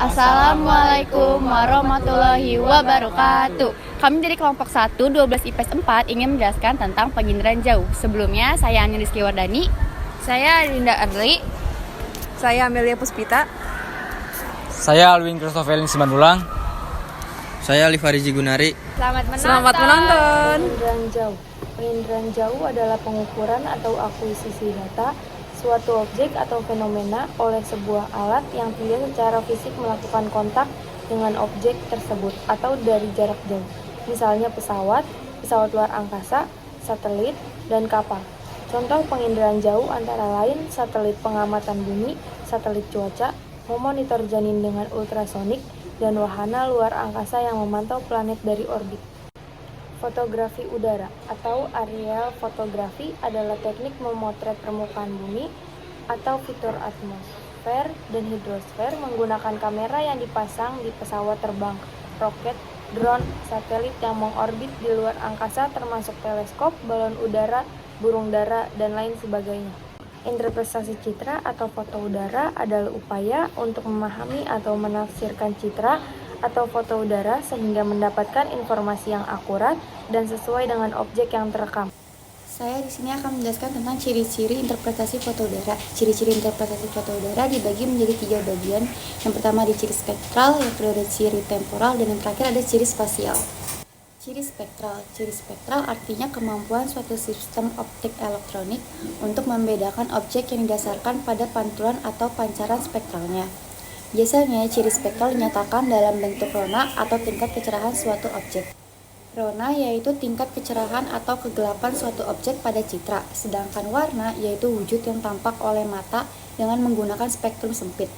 Assalamualaikum warahmatullahi wabarakatuh. Kami dari kelompok 1, 12 IPS 4 ingin menjelaskan tentang penginderaan jauh. Sebelumnya, saya Ani Rizky Wardani. Saya Linda Adli. Saya Amelia Puspita. Saya Alwin Christofelin Simandulang. Saya Lifariji Gunari. Selamat menonton. Penginderaan jauh. Penginderaan jauh adalah pengukuran atau akuisisi data suatu objek atau fenomena oleh sebuah alat yang tidak secara fisik melakukan kontak dengan objek tersebut atau dari jarak jauh. Misalnya pesawat luar angkasa, satelit, dan kapal. Contoh penginderaan jauh antara lain satelit pengamatan bumi, satelit cuaca, memonitor janin dengan ultrasonik, dan wahana luar angkasa yang memantau planet dari orbit. Fotografi udara atau aerial fotografi adalah teknik memotret permukaan bumi atau fitur atmosfer dan hidrosfer menggunakan kamera yang dipasang di pesawat terbang, roket, drone, satelit yang mengorbit di luar angkasa termasuk teleskop, balon udara, burung dara, dan lain sebagainya. Interpretasi citra atau foto udara adalah upaya untuk memahami atau menafsirkan citra atau foto udara sehingga mendapatkan informasi yang akurat dan sesuai dengan objek yang terekam. Saya di sini akan menjelaskan tentang ciri-ciri interpretasi foto udara. Ciri-ciri interpretasi foto udara dibagi menjadi 3 bagian. Yang pertama ada ciri spektral, yang kedua ada ciri temporal, dan yang terakhir ada ciri spasial. Ciri spektral. Ciri spektral artinya kemampuan suatu sistem optik elektronik untuk membedakan objek yang didasarkan pada pantulan atau pancaran spektralnya. Biasanya, ciri spektral dinyatakan dalam bentuk rona atau tingkat kecerahan suatu objek. Rona yaitu tingkat kecerahan atau kegelapan suatu objek pada citra, sedangkan warna yaitu wujud yang tampak oleh mata dengan menggunakan spektrum sempit.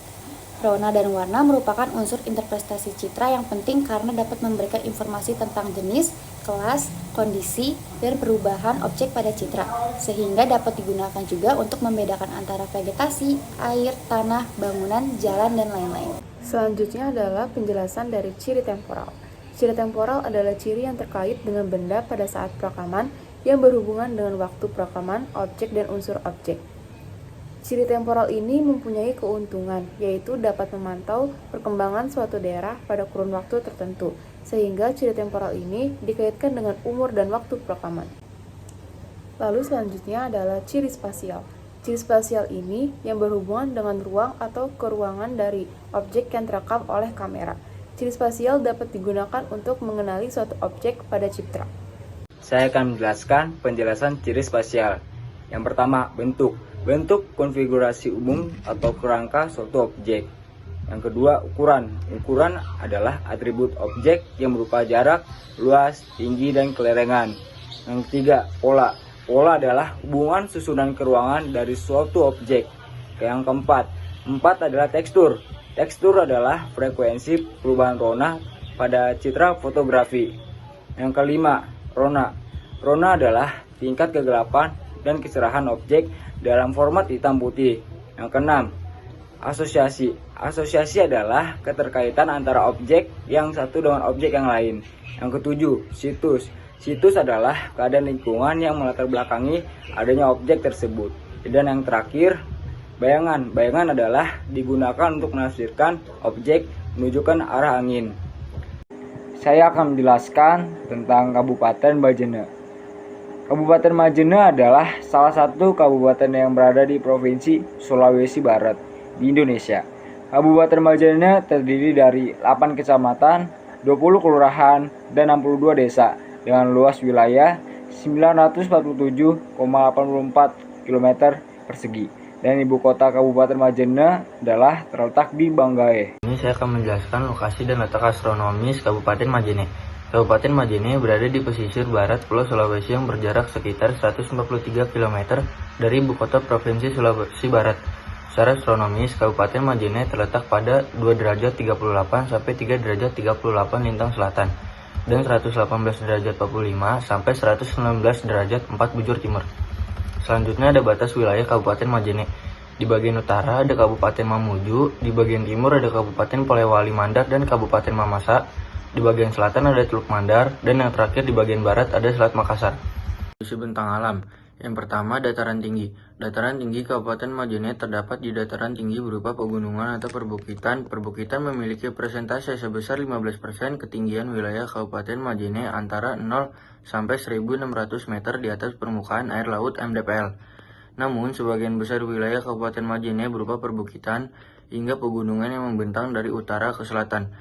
Rona dan warna merupakan unsur interpretasi citra yang penting karena dapat memberikan informasi tentang jenis, kelas, kondisi, dan perubahan objek pada citra, sehingga dapat digunakan juga untuk membedakan antara vegetasi, air, tanah, bangunan, jalan, dan lain-lain. Selanjutnya adalah penjelasan dari ciri temporal. Ciri temporal adalah ciri yang terkait dengan benda pada saat perekaman yang berhubungan dengan waktu perekaman, objek, dan unsur objek. Ciri temporal ini mempunyai keuntungan, yaitu dapat memantau perkembangan suatu daerah pada kurun waktu tertentu, sehingga ciri temporal ini dikaitkan dengan umur dan waktu perekaman. Lalu selanjutnya adalah ciri spasial. Ciri spasial ini yang berhubungan dengan ruang atau keruangan dari objek yang terekam oleh kamera. Ciri spasial dapat digunakan untuk mengenali suatu objek pada citra. Saya akan menjelaskan penjelasan ciri spasial. Yang pertama, bentuk. Bentuk konfigurasi umum atau kerangka suatu objek. Yang kedua, ukuran. Ukuran adalah atribut objek yang berupa jarak, luas, tinggi, dan kelerengan. Yang ketiga, pola. Pola adalah hubungan susunan keruangan dari suatu objek. Yang keempat, adalah tekstur. Tekstur adalah frekuensi perubahan rona pada citra fotografi. Yang kelima, rona. Rona adalah tingkat kegelapan dan kecerahan objek dalam format hitam putih. Yang keenam, asosiasi. Asosiasi adalah keterkaitan antara objek yang satu dengan objek yang lain. Yang ketujuh, situs. Situs adalah keadaan lingkungan yang melatar belakangi adanya objek tersebut. Dan yang terakhir, bayangan. Bayangan adalah digunakan untuk menafsirkan objek menunjukkan arah angin. Saya akan menjelaskan tentang Kabupaten Majene. Kabupaten Majene adalah salah satu kabupaten yang berada di Provinsi Sulawesi Barat di Indonesia. Kabupaten Majene terdiri dari 8 kecamatan, 20 kelurahan, dan 62 desa dengan luas wilayah 947,84 km persegi. Dan ibu kota Kabupaten Majene adalah terletak di Banggai. Ini saya akan menjelaskan lokasi dan letak astronomis Kabupaten Majene. Kabupaten Majene berada di pesisir barat Pulau Sulawesi yang berjarak sekitar 143 km dari ibu kota Provinsi Sulawesi Barat. Secara astronomis, Kabupaten Majene terletak pada 2 derajat 38 sampai 3 derajat 38 lintang selatan dan 118 derajat 45 sampai 119 derajat 4 bujur timur. Selanjutnya ada batas wilayah Kabupaten Majene. Di bagian utara ada Kabupaten Mamuju, di bagian timur ada Kabupaten Polewali Mandar dan Kabupaten Mamasa. Di bagian selatan ada Teluk Mandar, dan yang terakhir di bagian barat ada Selat Makassar. Kondisi bentang alam. Yang pertama, dataran tinggi. Dataran tinggi Kabupaten Majene terdapat di dataran tinggi berupa pegunungan atau perbukitan. Perbukitan memiliki persentase sebesar 15% ketinggian wilayah Kabupaten Majene antara 0 sampai 1.600 meter di atas permukaan air laut MDPL. Namun, sebagian besar wilayah Kabupaten Majene berupa perbukitan hingga pegunungan yang membentang dari utara ke selatan.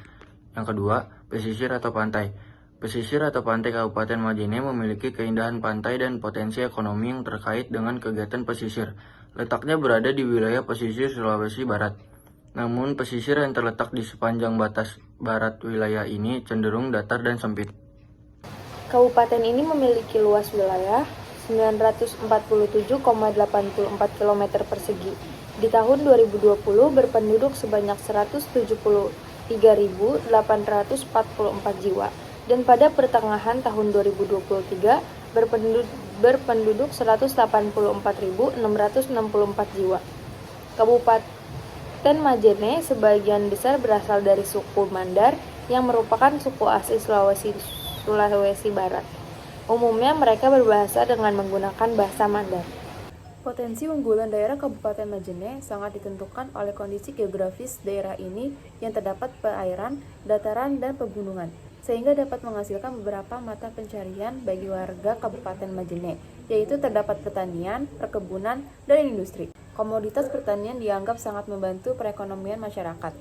Yang kedua, pesisir atau pantai. Pesisir atau pantai Kabupaten Majene memiliki keindahan pantai dan potensi ekonomi yang terkait dengan kegiatan pesisir. Letaknya berada di wilayah pesisir Sulawesi Barat. Namun, pesisir yang terletak di sepanjang batas barat wilayah ini cenderung datar dan sempit. Kabupaten ini memiliki luas wilayah 947,84 km persegi. Di tahun 2020 berpenduduk sebanyak 173.844 jiwa. Dan pada pertengahan tahun 2023 berpenduduk 184.664 jiwa. Kabupaten Majene sebagian besar berasal dari suku Mandar yang merupakan suku asli Sulawesi Barat. Umumnya mereka berbahasa dengan menggunakan bahasa Mandar. Potensi unggulan daerah Kabupaten Majene sangat ditentukan oleh kondisi geografis daerah ini yang terdapat perairan, dataran, dan pegunungan, sehingga dapat menghasilkan beberapa mata pencarian bagi warga Kabupaten Majene, yaitu terdapat pertanian, perkebunan, dan industri. Komoditas pertanian dianggap sangat membantu perekonomian masyarakat.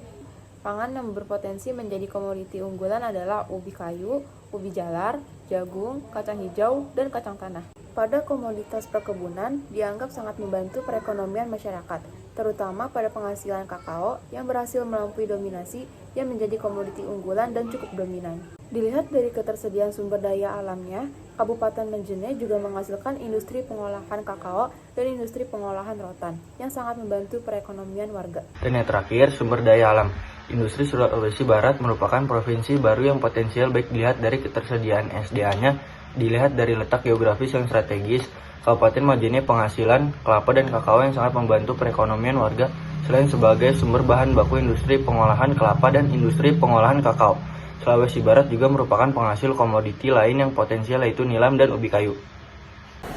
Pangan yang berpotensi menjadi komoditi unggulan adalah ubi kayu, ubi jalar, jagung, kacang hijau, dan kacang tanah. Pada komoditas perkebunan dianggap sangat membantu perekonomian masyarakat, terutama pada penghasilan kakao yang berhasil melampaui dominasi yang menjadi komoditi unggulan dan cukup dominan. Dilihat dari ketersediaan sumber daya alamnya, Kabupaten Majene juga menghasilkan industri pengolahan kakao dan industri pengolahan rotan yang sangat membantu perekonomian warga. Dan yang terakhir, sumber daya alam. Industri Sulawesi Barat merupakan provinsi baru yang potensial baik dilihat dari ketersediaan SDA-nya, dilihat dari letak geografis yang strategis. Kabupaten Majene penghasilan kelapa dan kakao yang sangat membantu perekonomian warga selain sebagai sumber bahan baku industri pengolahan kelapa dan industri pengolahan kakao. Sulawesi Barat juga merupakan penghasil komoditi lain yang potensial yaitu nilam dan ubi kayu.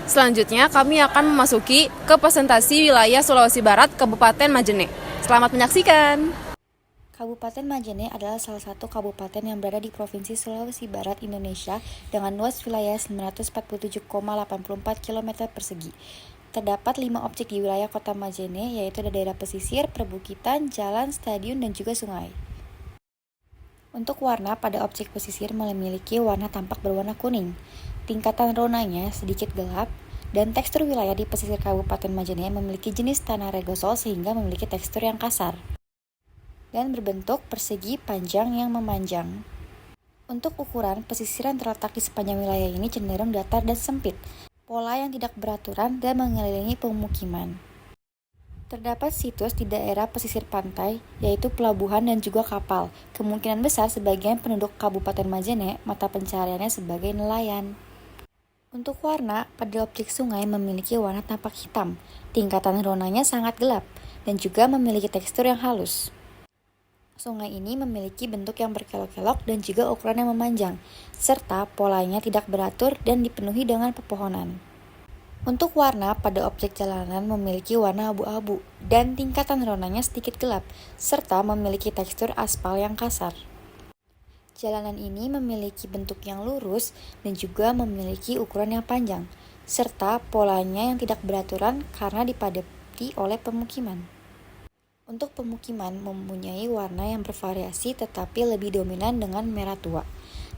Selanjutnya kami akan memasuki ke presentasi wilayah Sulawesi Barat Kabupaten Majene. Selamat menyaksikan. Kabupaten Majene adalah salah satu kabupaten yang berada di Provinsi Sulawesi Barat, Indonesia dengan luas wilayah 947,84 km persegi. Terdapat 5 objek di wilayah kota Majene, yaitu daerah pesisir, perbukitan, jalan, stadion, dan juga sungai. Untuk warna, pada objek pesisir memiliki warna tampak berwarna kuning. Tingkatan ronanya sedikit gelap, dan tekstur wilayah di pesisir Kabupaten Majene memiliki jenis tanah regosol sehingga memiliki tekstur yang kasar dan berbentuk persegi panjang yang memanjang. Untuk ukuran, pesisir yang terletak di sepanjang wilayah ini cenderung datar dan sempit, pola yang tidak beraturan dan mengelilingi pemukiman. Terdapat situs di daerah pesisir pantai, yaitu pelabuhan dan juga kapal. Kemungkinan besar sebagian penduduk Kabupaten Majene mata pencahariannya sebagai nelayan. Untuk warna, pada objek sungai memiliki warna tampak hitam, tingkatan ronanya sangat gelap, dan juga memiliki tekstur yang halus. Sungai ini memiliki bentuk yang berkelok-kelok dan juga ukuran yang memanjang, serta polanya tidak beratur dan dipenuhi dengan pepohonan. Untuk warna, pada objek jalanan memiliki warna abu-abu dan tingkatan ronanya sedikit gelap, serta memiliki tekstur aspal yang kasar. Jalanan ini memiliki bentuk yang lurus dan juga memiliki ukuran yang panjang, serta polanya yang tidak beraturan karena dipadati oleh pemukiman. Untuk pemukiman mempunyai warna yang bervariasi tetapi lebih dominan dengan merah tua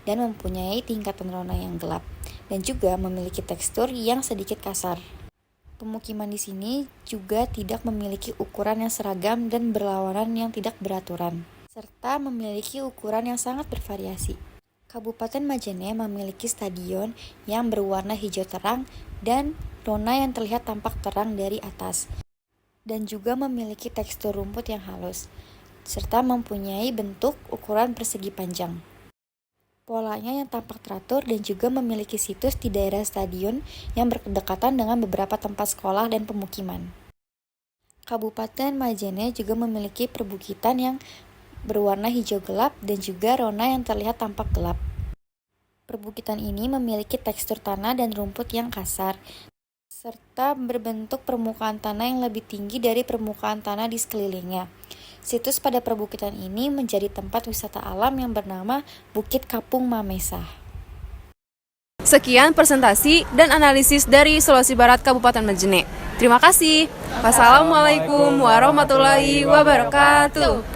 dan mempunyai tingkatan rona yang gelap dan juga memiliki tekstur yang sedikit kasar. Pemukiman di sini juga tidak memiliki ukuran yang seragam dan berlawanan yang tidak beraturan, serta memiliki ukuran yang sangat bervariasi. Kabupaten Majene memiliki stadion yang berwarna hijau terang dan rona yang terlihat tampak terang dari atas, dan juga memiliki tekstur rumput yang halus, serta mempunyai bentuk ukuran persegi panjang. Polanya yang tampak teratur dan juga memiliki situs di daerah stadion yang berdekatan dengan beberapa tempat sekolah dan pemukiman. Kabupaten Majene juga memiliki perbukitan yang berwarna hijau gelap dan juga rona yang terlihat tampak gelap. Perbukitan ini memiliki tekstur tanah dan rumput yang kasar, serta berbentuk permukaan tanah yang lebih tinggi dari permukaan tanah di sekelilingnya. Situs pada perbukitan ini menjadi tempat wisata alam yang bernama Bukit Kapung Mamesa. Sekian presentasi dan analisis dari Sulawesi Barat Kabupaten Majene. Terima kasih. Wassalamualaikum warahmatullahi wabarakatuh.